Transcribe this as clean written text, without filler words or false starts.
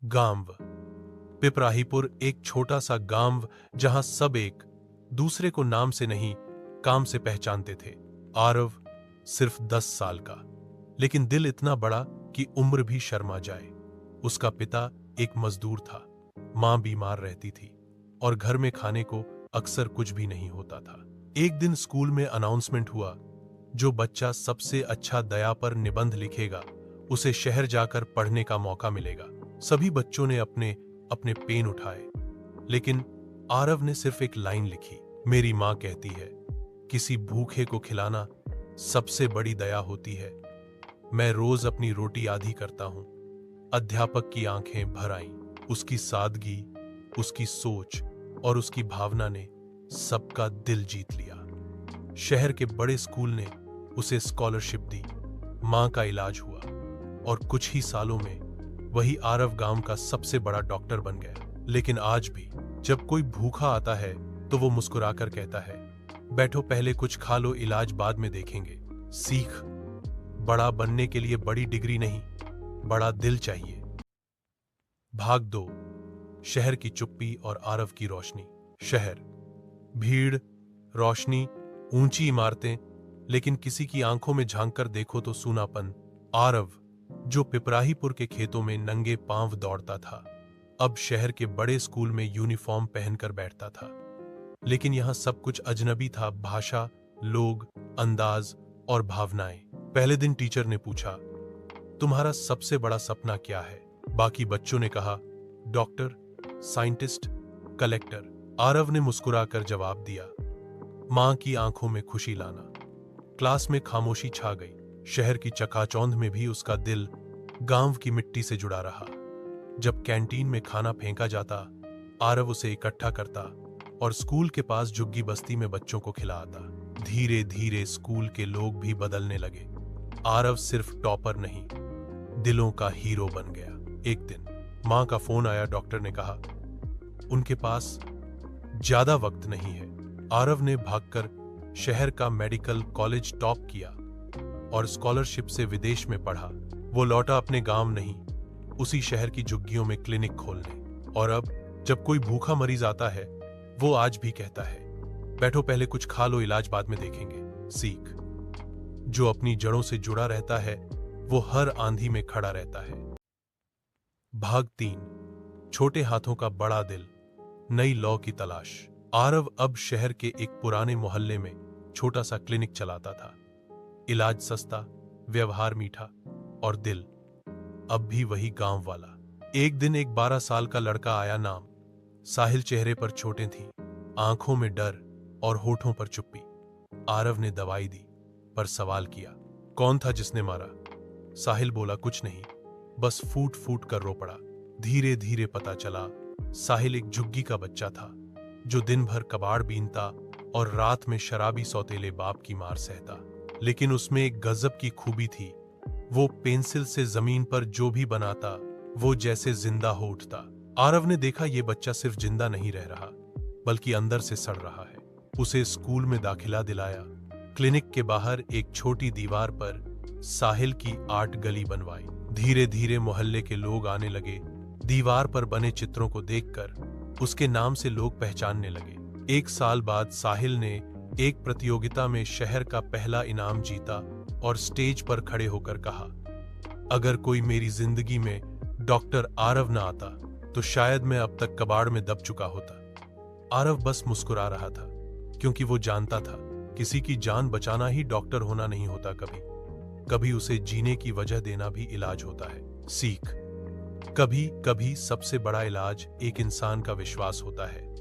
गांव। पिपराहीपुर एक छोटा सा गांव जहां सब एक दूसरे को नाम से नहीं काम से पहचानते थे। आरव सिर्फ 10 साल का, लेकिन दिल इतना बड़ा कि उम्र भी शर्मा जाए। उसका पिता एक मजदूर था, मां बीमार रहती थी और घर में खाने को अक्सर कुछ भी नहीं होता था। एक दिन स्कूल में अनाउंसमेंट हुआ, जो बच्चा सबसे अच्छा दया पर निबंध लिखेगा उसे शहर जाकर पढ़ने का मौका मिलेगा। सभी बच्चों ने अपने अपने पेन उठाए, लेकिन आरव ने सिर्फ एक लाइन लिखी। मेरी मां कहती है, किसी भूखे को खिलाना सबसे बड़ी दया होती है। मैं रोज अपनी रोटी आधी करता हूं। अध्यापक की आंखें भर आईं। उसकी सादगी, उसकी सोच और उसकी भावना ने सबका दिल जीत लिया। शहर के बड़े स्कूल ने उसे स्कॉलरशिप दी, मां का इलाज हुआ और कुछ ही सालों में वही आरव गांव का सबसे बड़ा डॉक्टर बन गया। लेकिन आज भी जब कोई भूखा आता है तो वो मुस्कुराकर कहता है, बैठो, पहले कुछ खा लो, इलाज बाद में देखेंगे। सीख, बड़ा बनने के लिए बड़ी डिग्री नहीं, बड़ा दिल चाहिए। भाग 2, शहर की चुप्पी और आरव की रोशनी। शहर, भीड़, रोशनी, ऊंची इमारतें, लेकिन किसी की आंखों में झांककर देखो तो सूनापन। आरव, जो पिपराहीपुर के खेतों में नंगे पांव दौड़ता था, अब शहर के बड़े स्कूल में यूनिफॉर्म पहनकर बैठता था। लेकिन यहां सब कुछ अजनबी था, भाषा, लोग, अंदाज और भावनाएं। पहले दिन टीचर ने पूछा, तुम्हारा सबसे बड़ा सपना क्या है? बाकी बच्चों ने कहा, डॉक्टर, साइंटिस्ट, कलेक्टर। आरव ने मुस्कुराकर जवाब दिया, मां की आंखों में खुशी लाना। क्लास में खामोशी छा गई। शहर की चकाचौंध में भी उसका दिल गांव की मिट्टी से जुड़ा रहा। जब कैंटीन में खाना फेंका जाता, आरव उसे इकट्ठा करता और स्कूल के पास झुग्गी बस्ती में बच्चों को खिलाता। धीरे धीरे स्कूल के लोग भी बदलने लगे। आरव सिर्फ टॉपर नहीं, दिलों का हीरो बन गया। एक दिन मां का फोन आया। डॉक्टर ने कहा, उनके पास ज्यादा वक्त नहीं है। आरव ने भागकर शहर का मेडिकल कॉलेज टॉप किया और स्कॉलरशिप से विदेश में पढ़ा। वो लौटा अपने गांव नहीं, उसी शहर की झुग्गियों में क्लिनिक खोलने। और अब जब कोई भूखा मरीज आता है, वो आज भी कहता है, बैठो, पहले कुछ खा लो, इलाज बाद में देखेंगे। सीख, जो अपनी जड़ों से जुड़ा रहता है वो हर आंधी में खड़ा रहता है। भाग 3, छोटे हाथों का बड़ा दिल, नई लौ की तलाश। आरव अब शहर के एक पुराने मोहल्ले में छोटा सा क्लिनिक चलाता था। इलाज सस्ता, व्यवहार मीठा और दिल अब भी वही गांव वाला। एक दिन एक 12 साल का लड़का आया। नाम साहिल, चेहरे पर चोटें थीं, आंखों में डर और होठों पर चुप्पी। आरव ने दवाई दी, पर सवाल किया, कौन था जिसने मारा? साहिल बोला, कुछ नहीं, बस फूट फूट कर रो पड़ा। धीरे धीरे पता चला, साहिल एक झुग्गी का बच्चा था, जो दिन भर कबाड़ बीनता और रात में शराबी सौतेले बाप की मार सहता। लेकिन उसमें एक गजब की खूबी थी, वो पेंसिल से जमीन पर जो भी बनाता वो जैसे जिंदा हो उठता। आरव ने देखा, ये बच्चा सिर्फ जिंदा नहीं रह रहा, बल्कि अंदर से सड़ रहा है। उसे स्कूल में दाखिला दिलाया। क्लिनिक के बाहर एक छोटी दीवार पर साहिल की आर्ट गली बनवाई। धीरे धीरे मोहल्ले के लोग आने लगे। दीवार पर बने चित्रों को देखकर उसके नाम से लोग पहचानने लगे। 1 साल बाद साहिल ने एक प्रतियोगिता में शहर का पहला इनाम जीता और स्टेज पर खड़े होकर कहा, अगर कोई मेरी जिंदगी में डॉक्टर आरव ना आता तो शायद मैं अब तक कबाड़ में दब चुका होता। आरव बस मुस्कुरा रहा था, क्योंकि वो जानता था, किसी की जान बचाना ही डॉक्टर होना नहीं होता। कभी कभी उसे जीने की वजह देना भी इलाज होता है। सीख, कभी कभी सबसे बड़ा इलाज एक इंसान का विश्वास होता है।